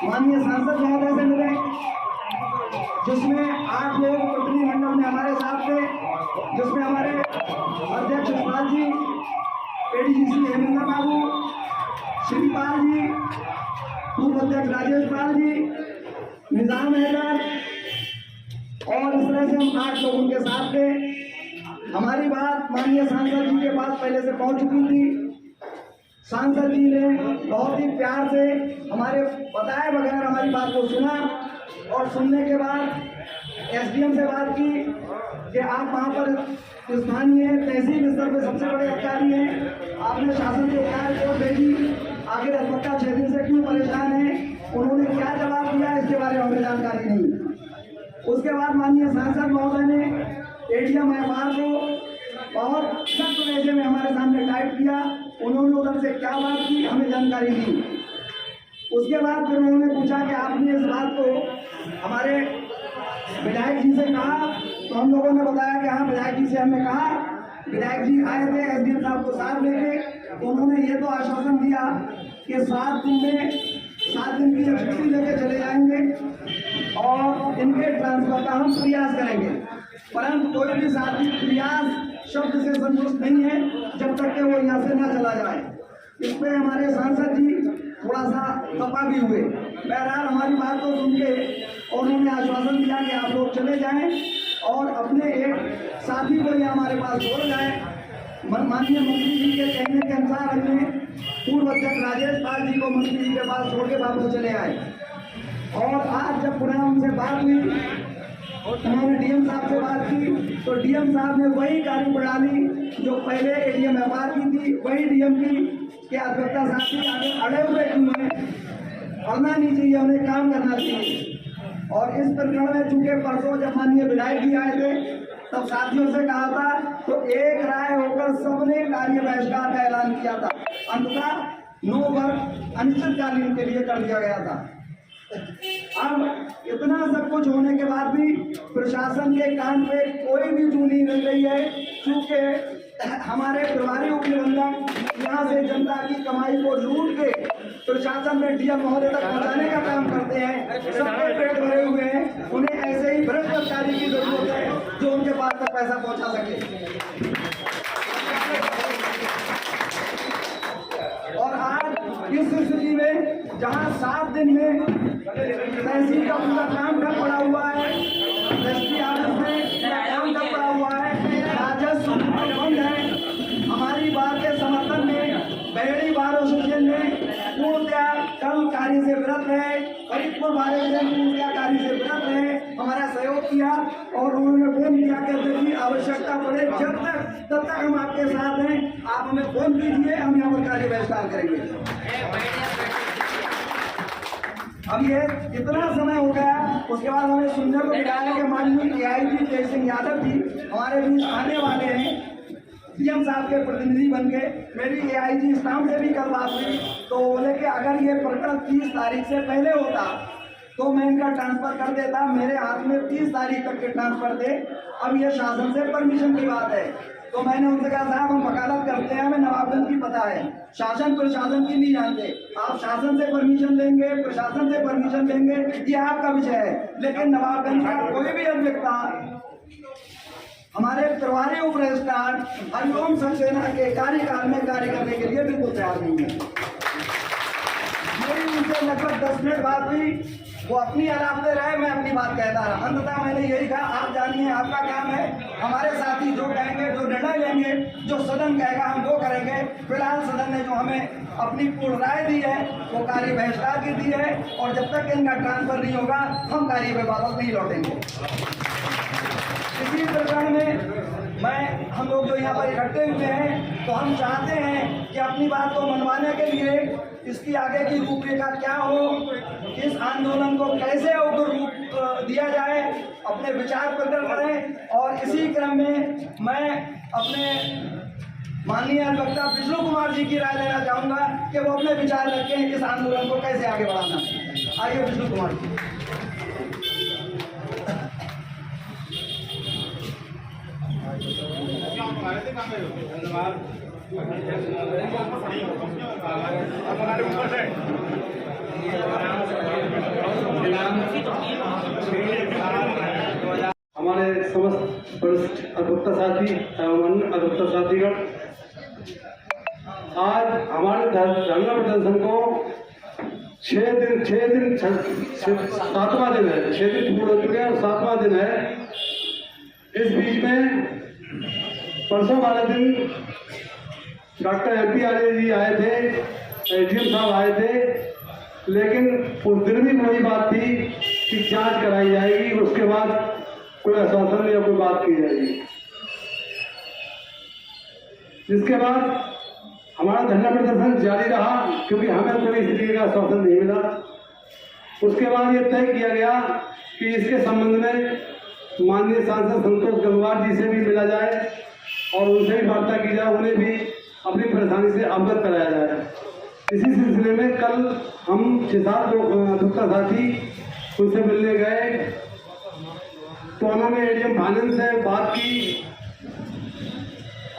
माननीय सांसद महोदय से मिले, जिसमें 8 लोग प्रतिनिधिमंडल में हमारे साथ थे, जिसमें हमारे अध्यक्ष सुभाष जी, एडीजीसी हेमेंद्र बाबू, श्रीपाल जी, पूर्व अध्यक्ष राजेश पाल जी, निजाम हैदर, और इस तरह से हम 8 लोग उनके साथ थे। हमारी बात माननीय सांसद जी के पास पहले से पहुंच चुकी थी। सांसद जी ने बहुत ही प्यार से हमारे बताए बगैर हमारी बात को सुना, और सुनने के बाद एसडीएम से बात की कि आप वहाँ पर स्थानीय तहसील स्तर पर सबसे बड़े अधिकारी हैं, आपने शासन को क्या रिपोर्ट भेजी, आखिर अस्पताल 6 दिन से क्यों परेशान है, उन्होंने क्या जवाब दिया, इसके बारे में हमें जानकारी नहीं। उसके बाद माननीय सांसद महोदय ने एडीएम एफआर को बहुत सख्त लहजे में हमारे सामने टाइप किया। उन्होंने उधर से क्या बात की हमें जानकारी दी। उसके बाद फिर उन्होंने पूछा कि आपने इस बात को हमारे विधायक जी से कहा, तो हम लोगों ने बताया कि हाँ, विधायक जी से हमने कहा। विधायक जी आए थे एसडीएम साहब को साथ लेके, तो उन्होंने ये तो आश्वासन दिया कि 7 दिन में 7 दिन की छुट्टी लेके चले जाएंगे और इनके ट्रांसफर का हम प्रयास करेंगे, परंतु कोई भी साथी प्रयास शब्द से संतुष्ट नहीं है जब तक कि वो यहाँ से ना चला जाए। इसमें हमारे सांसद जी थोड़ा सा खपा भी हुए। बहरहाल हमारी बात को सुन के उन्होंने आश्वासन दिया कि आप लोग चले जाएं और अपने एक साथी को यहाँ हमारे पास छोड़ जाएं। माननीय मंत्री जी के कहने के अनुसार हमने पूर्व अध्यक्ष राजेश पाल जी को मंत्री जी के पास छोड़ के वापस चले आए। और आज जब पुनः उनसे बात हुई, उन्होंने डीएम साहब से बात की, तो डीएम साहब ने वही कार्यप्रणाली जो पहले एडीएम एफआर की थी वही डीएम की कि अधिवक्ता साथी आगे अड़े हुए क्यों हैं, अड़ना नहीं चाहिए, उन्हें काम करना चाहिए। और इस प्रकरण में चूंकि परसों जब माननीय विधायक जी आए थे तब साथियों से कहा था, तो एक राय होकर सबने कार्य बहिष्कार का ऐलान किया था। अंततः 9 वर्ष अनिश्चितकालीन के लिए कर दिया गया था। अब इतना सब कुछ होने के बाद भी प्रशासन के कान पे कोई भी जू नहीं मिल रही है, क्योंकि हमारे प्रभारी उप निबंधक यहाँ से जनता की कमाई को लूट के प्रशासन में डीएम महोदय तक पहुँचाने का काम करते हैं। सबके पेट भरे हुए हैं, उन्हें ऐसे ही भ्रष्ट अधिकारी की जरूरत है जो उनके पास तक पैसा पहुँचा सके। और आज इस स्थिति में जहाँ 7 दिन में तहसील का पूरा काम ठप पड़ा हुआ है, एसपी ऑफिस में काम ठप पड़ा हुआ है, राजस्व बंद है, हमारी बात के समर्थन में बहेड़ी बार एसोसिएशन ने पूर्णतया कल कार्य से विरत रहे, फरीदपुर बार एसोसिएशन पूर्णतया कार्य से विरत रहे, हमारा सहयोग किया और उन्होंने फोन किया कि यदि आवश्यकता पड़े तब तक हम आपके साथ हैं, आप हमें फोन कीजिए, हम यहाँ पर कार्य बहिष्कार करेंगे। अब ये इतना समय हो गया, उसके बाद हमें सुनने को मिला है कि माननीय एआईजी तेज सिंह यादव जी हमारे बीच आने वाले हैं, सीएम साहब के प्रतिनिधि बन के। मेरी एआईजी स्टाफ से भी कल बात हुई, तो बोले कि अगर ये प्रकरण 30 तारीख से पहले होता तो मैं इनका ट्रांसफर कर देता, मेरे हाथ में 30 तारीख तक के ट्रांसफर थे, अब ये शासन से परमिशन की बात है। तो मैंने उनसे कहा साहब हम वकालत करते हैं, हमें नवाबगंज की पता है, शासन प्रशासन की नहीं जानते, आप शासन से परमिशन लेंगे, प्रशासन से परमिशन लेंगे, ये आपका विषय है, लेकिन नवाबगंज का कोई भी अभियंता हमारे प्रभारी उप रजिस्ट्रार हरिओम सक्सेना के कार्यकाल में कार्य करने के लिए बिल्कुल तैयार नहीं है। मेरी उनसे लगभग 10 मिनट बात हुई, वो अपनी अलापते रहे, मैं अपनी बात कहता रहा। अंततः मैंने यही कहा, आप जानिए, आपका काम है, हमारे साथी जो कहेंगे, जो निर्णय लेंगे, जो सदन कहेगा हम वो करेंगे। फिलहाल सदन ने जो हमें अपनी पूर्ण राय दी है वो कार्य बहिष्कार की दी है, और जब तक इनका ट्रांसफर नहीं होगा हम कार्य पे वापस नहीं लौटेंगे। इसी प्रकरण में हम लोग जो यहाँ पर इकट्ठे हुए हैं, तो हम चाहते हैं कि अपनी बात को मनवाने के लिए इसकी आगे की रूपरेखा क्या हो, इस आंदोलन को कैसे उग्र रूप दिया जाए, अपने विचार प्रकट करें। और इसी क्रम में मैं अपने माननीय अधिवक्ता विष्णु कुमार जी की राय लेना चाहूँगा कि वो अपने विचार रखें इस आंदोलन को कैसे आगे बढ़ाना। आइए विष्णु कुमार जी। धन्यवाद। साथी एवं अधिवक्ता साथीगण, आज हमारे धरना प्रदर्शन को 7वां दिन है, 6 दिन पूरे हो चुके हैं और 7वां दिन है। इस बीच में परसों वाले दिन डॉक्टर MP आर्य जी आए थे, AGM साहब आए थे, लेकिन उस दिन भी वही बात थी कि जांच कराई जाएगी, उसके बाद कोई आश्वासन या कोई बात की जाएगी। जिसके बाद हमारा धरना प्रदर्शन जारी रहा, क्योंकि हमें कोई इस तरीके का आश्वासन नहीं मिला। उसके बाद ये तय किया गया कि इसके संबंध में माननीय सांसद संतोष गंगवार जी से भी मिला जाए और उनसे भी वार्ता की जाए, उन्हें भी अपनी परेशानी से अवगत कराया जाए। इसी सिलसिले में कल हम 6-7 लोग अधिवक्ता साथी उनसे मिलने गए, तो उन्होंने ADM फाइनेंस से बात की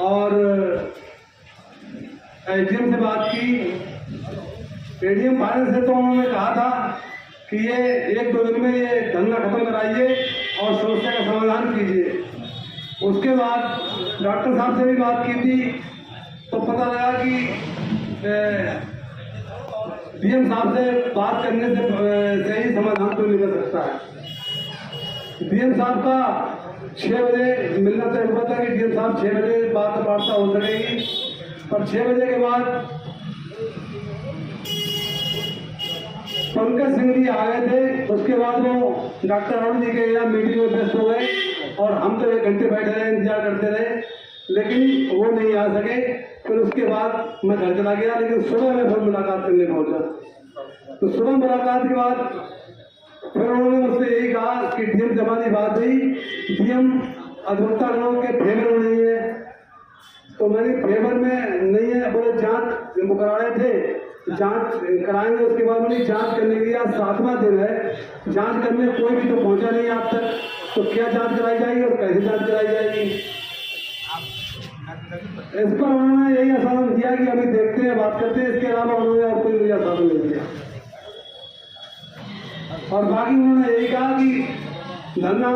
और AGM से बात की। ADM फाइनेंस से तो उन्होंने कहा था कि ये 1-2 दिन में ये धरना खत्म कराइए और समस्या का समाधान कीजिए। उसके बाद डॉक्टर साहब से भी बात की थी, तो पता लगा कि DM साहब से बात करने से ही समाधान तो निकल सकता है। DM साहब का 6 बजे मिलना तय हुआ था कि DM साहब 6 बजे बात वार्ता हो सकेगी, पर 6 बजे के बाद पंकज सिंह जी आ गए थे। उसके बाद वो डॉक्टर अरुण जी के यहाँ मीटिंग में व्यस्त हो गए और हम तो 1 घंटे बैठे रहे, इंतजार करते रहे, लेकिन वो नहीं आ सके। फिर उसके बाद मैं घर चला गया, लेकिन सुबह में फिर मुलाकात करने पहुंचा। तो सुबह मुलाकात के बाद फिर उन्होंने मुझसे यही कहा कि DM जमानी बात हुई, DM अधिवक्ता लोगों के फेवर में नहीं है। तो मैंने फेवर में नहीं है, बोले जांच वो करा रहे थे, जांच कराएंगे। उसके बाद मैंने जांच करने के लिए आज 7वां दिन है, जांच करने कोई भी तो पहुंचा नहीं आज तक। तो क्या जांच कराई जाएगी और कैसे जांच कराई जाएगी? इस पर उन्होंने यही आश्वासन दिया कि अभी देखते हैं, बात करते हैं। इसके अलावा उन्होंने और कोई आश्वासन नहीं दिया। और बाकी उन्होंने यही कहा कि धरना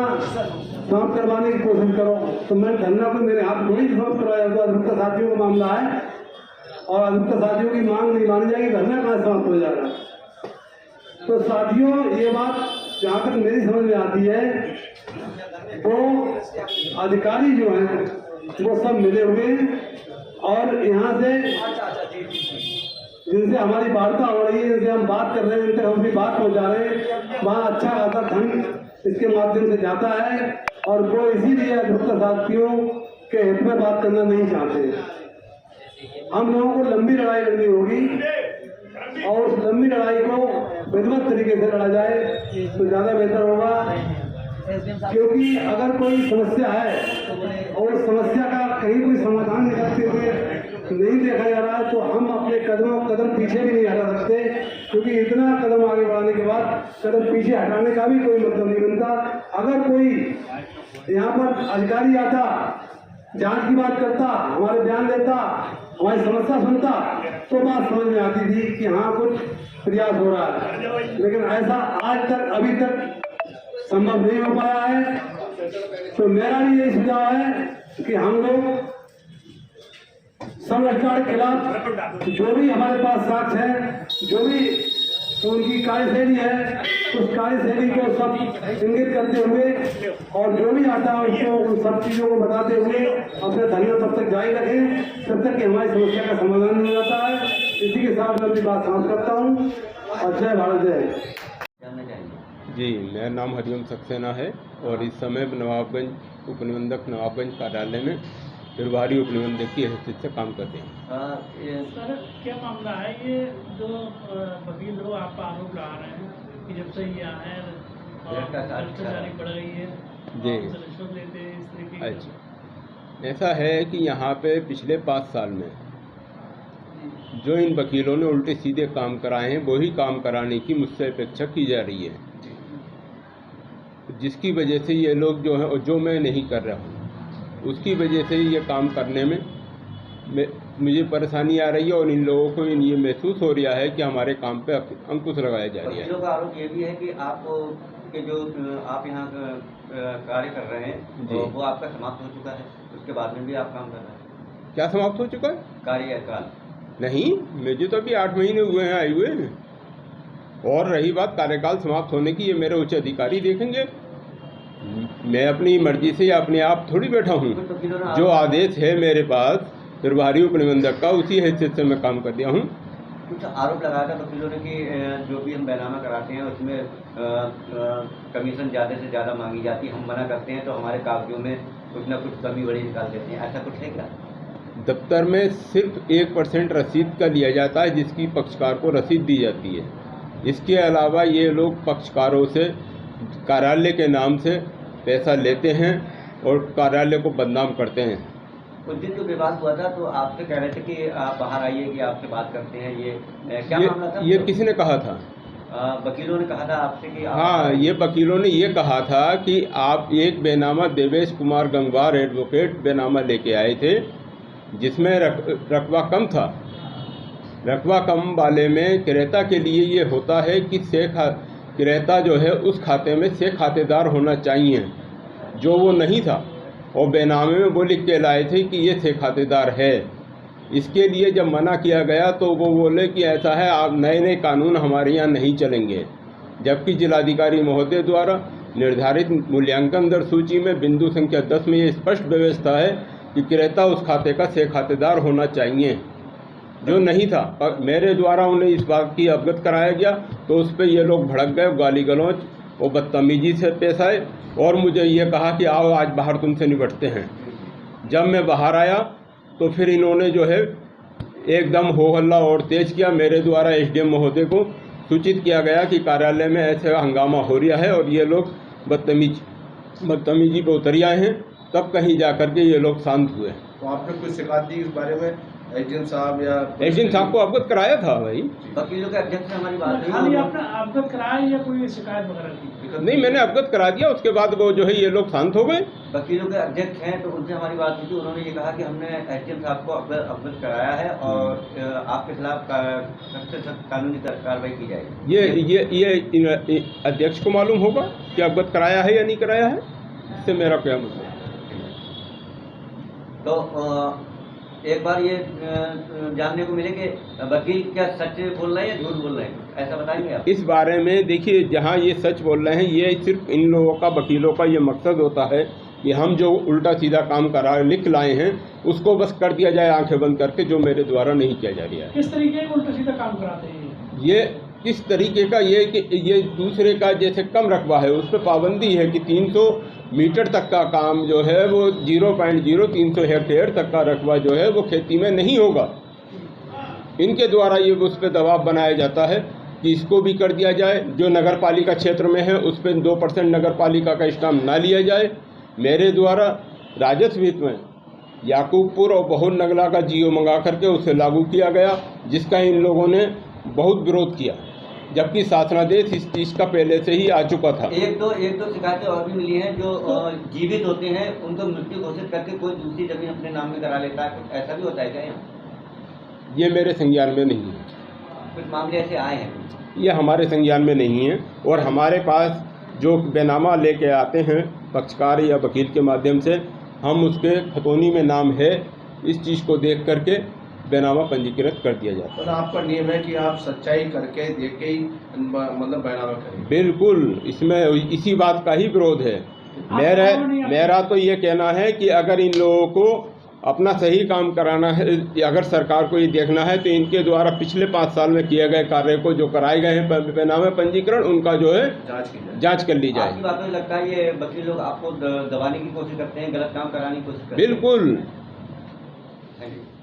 समाप्त करवाने की कोशिश करो। तो मैंने धरना को मेरे हाथ थोड़ी समाप्त करवाया, तो अधिवक्ता साथियों का मामला है और अधिवक्ता साथियों की मांग नहीं मानी जाएगी, धरना कहाँ समाप्त हो जाएगा। तो साथियों, ये बात जहाँ तक मेरी समझ में आती है, वो अधिकारी जो हैं वो सब मिले हुए हैं और यहाँ से जिनसे हमारी वार्ता हो रही है, जिनसे हम बात कर रहे हैं, जिनसे हम अपनी बात पहुँचा रहे हैं, वहाँ अच्छा खासा धन इसके माध्यम से जाता है और वो इसीलिए अधिवक्ता साथियों के हित में बात करना नहीं चाहते। हम लोगों को लंबी लड़ाई लड़नी होगी और उस लंबी लड़ाई को विधिवत तरीके से लड़ा जाए तो ज़्यादा बेहतर होगा। क्योंकि अगर कोई समस्या है और उस समस्या का कहीं कोई समाधान निकलते हुए नहीं देखा जा रहा है, तो हम अपने कदम पीछे भी नहीं हटा सकते, क्योंकि इतना कदम आगे बढ़ाने के बाद कदम पीछे हटाने का भी कोई मतलब नहीं बनता। अगर कोई यहाँ पर अधिकारी आता, जांच की बात करता, हमारे बयान देता, हमारी समस्या सुनता, तो बात समझ में आती थी कि हाँ कुछ प्रयास हो रहा है। लेकिन ऐसा आज तक अभी तक संभव नहीं हो पाया है। तो मेरा भी यही सुझाव है कि हम लोग संरक्षण के खिलाफ जो भी हमारे पास साक्ष्य है, जो भी उनकी कार्यशैली है, उस कार्यशैली को सब इंगित करते हुए और जो भी आता है उसको उन सब चीज़ों को बताते हुए अपने धरना तब तक जारी रखें जब तक कि हमारी समस्या का समाधान नहीं हो जाता है। इसी के साथ मैं अपनी बात समाप्त करता हूँ और जय भारत जय। जी, मेरा नाम हरिओम सक्सेना है और इस समय नवाबगंज उपनिबंधक नवाबगंज कार्यालय में प्रभारी उपनिबंधक की हैसियत से काम करते हैं। सर, क्या मामला है ये जो वकील लोग आप पर आरोप लगा रहे हैं कि जब से ये आए हैं और भ्रष्टाचारी बढ़ रही है जी, रिश्वत लेते हैं इस तरीके की? अच्छा, ऐसा है कि यहाँ पे पिछले 5 साल में जो इन वकीलों ने उल्टे सीधे काम कराए हैं, वही काम कराने की मुझसे अपेक्षा की जा रही है, जिसकी वजह से ये लोग जो है, जो मैं नहीं कर रहा हूँ, उसकी वजह से ये काम करने में मुझे परेशानी आ रही है और इन लोगों को ये महसूस हो रहा है कि हमारे काम पे अंकुश लगाया जा रहा है। वकीलों का आरोप ये भी है कि आप के जो आप यहाँ कार्य कर रहे हैं जी। वो आपका समाप्त हो चुका है, उसके बाद में भी आप काम कर रहे हैं। क्या समाप्त हो चुका है? कार्यकाल नहीं, मुझे तो अभी 8 महीने हुए हैं आए हुए हैं। और रही बात कार्यकाल समाप्त होने की, ये मेरे उच्च अधिकारी देखेंगे। मैं अपनी मर्जी से या अपने आप थोड़ी बैठा हूँ। जो आदेश है मेरे पास प्रभारी उपनिबंधक का, उसी हैसियत से मैं काम कर दिया हूँ। कुछ आरोप लगाया था वकीलों ने कि जो भी हम बैनामा कराते हैं उसमें कमीशन ज़्यादा से ज़्यादा मांगी जाती है, हम मना करते हैं तो हमारे कागजों में कुछ ना कुछ कमी बड़ी निकाल देते हैं, ऐसा कुछ है क्या? दफ्तर में सिर्फ 1% रसीद का लिया जाता है, जिसकी पक्षकार को रसीद दी जाती है। इसके अलावा ये लोग पक्षकारों से कार्यालय के नाम से पैसा लेते हैं और कार्यालय को बदनाम करते हैं। उस दिन जो विवाद हुआ था तो आपसे कह रहे थे कि आप बाहर आइए कि आपसे बात करते हैं, ये क्या मामला था? ये किसने कहा था? वकीलों ने कहा था आपसे कि हाँ, ये वकीलों ने ये कहा था कि आप एक बेनामा देवेश कुमार गंगवार एडवोकेट बेनामा लेके आए थे, जिसमें रकबा कम था। रकबा कम वाले में क्रेता के लिए ये होता है कि क्रेता जो है उस खाते में से खातेदार होना चाहिए, जो वो नहीं था। और बेनामे में वो लिख के लाए थे कि ये से खातेदार है। इसके लिए जब मना किया गया तो वो बोले कि ऐसा है, आप नए कानून हमारे यहाँ नहीं चलेंगे। जबकि जिलाधिकारी महोदय द्वारा निर्धारित मूल्यांकन दर सूची में बिंदु संख्या 10 में ये स्पष्ट व्यवस्था है कि क्रेता उस खाते का से खातेदार होना चाहिए, जो नहीं था। मेरे द्वारा उन्हें इस बात की अवगत कराया गया तो उस पर ये लोग भड़क गए, गाली गलौज और बदतमीजी से पेश आए और मुझे ये कहा कि आओ आज बाहर तुमसे निपटते हैं। जब मैं बाहर आया तो फिर इन्होंने जो है एकदम हो हल्ला और तेज किया। मेरे द्वारा एसडीएम महोदय को सूचित किया गया कि कार्यालय में ऐसे हंगामा हो रहा है और ये लोग बदतमीजी पर उतर आए हैं। तब कहीं जा कर के ये लोग शांत हुए। तो आपने कुछ शिकायत दी इस बारे में एसडीएम साहब या एसडीएम साहब को अवगत कराया था भाई। वकीलों के अध्यक्ष से हमारी बात हुई? खाली आपने अवगत कराया या कोई शिकायत वगैरह की? नहीं, मैंने अवगत करा दिया, उसके बाद वो जो है ये लोग शांत हो गए। वकीलों के अध्यक्ष हैं तो उनसे हमारी बात हुई थी, उन्होंने ये कहा कि हमने एसडीएम साहब को अवगत कराया है और आपके खिलाफ सख्त से सख्त कानूनी कार्रवाई की जाएगी। ये अध्यक्ष को मालूम होगा कि अवगत कराया है या नहीं कराया है, इससे मेरा क्या मतलब। तो एक बार ये जानने को मिले कि वकील क्या सच बोल रहे हैं या झूठ बोल रहे हैं, ऐसा बताएंगे आप? इस बारे में देखिए, जहाँ ये सच बोल रहे हैं, ये सिर्फ इन लोगों का, वकीलों का ये मकसद होता है कि हम जो उल्टा सीधा काम लिख लाए हैं उसको बस कर दिया जाए आंखें बंद करके, जो मेरे द्वारा नहीं किया जा रहा है। किस तरीके का उल्टा सीधा काम कराते हैं ये किस तरीके का? ये कि ये दूसरे का जैसे कम रकबा है उस पर पाबंदी है कि 300 मीटर तक का काम जो है वो 0.0300 हेक्टेयर तक का रकबा जो है वो खेती में नहीं होगा। इनके द्वारा ये उस पर दबाव बनाया जाता है कि इसको भी कर दिया जाए। जो नगर पालिका क्षेत्र में है उस पर 2% नगर पालिका का स्टाम्प ना लिया जाए। मेरे द्वारा राजस्व हित में याकूबपुर और बहुर नगला का जीओ मंगा करके उसे लागू किया गया, जिसका इन लोगों ने बहुत विरोध किया, जबकि शासनादेश इस चीज का पहले से ही आ चुका था। एक दो शिकायतें और भी मिली हैं, जो जीवित होते हैं उनको मृत्यु घोषित करके कोई दूसरी जमीन अपने नाम में करा लेता है, ऐसा भी होता है क्या यहाँ? ये मेरे संज्ञान में नहीं है। कुछ मामले ऐसे आए हैं? ये हमारे संज्ञान में नहीं है। और हमारे पास जो बेनामा लेके आते हैं पक्षकार या वकील के माध्यम से, हम उसके खतौनी में नाम है, इस चीज़ को देख करके बेनामा पंजीकृत कर दिया जाता है। तो आपका नियम है कि आप सच्चाई करके देख के ही मतलब बैनामा करें? बिल्कुल, इसमें इसी बात का ही विरोध है। मेरा तो ये कहना है कि अगर इन लोगों को अपना सही काम कराना है, अगर सरकार को ये देखना है तो इनके द्वारा पिछले 5 साल में किए गए कार्य को, जो कराए गए हैं बेनामा पंजीकरण, उनका जो है जांच कर ली जाए। आपकी बातों में लगता है ये वकील लोग आपको दबाने की कोशिश करते हैं, गलत काम कराने की कोशिश करते हैं? बिल्कुल। Thank you.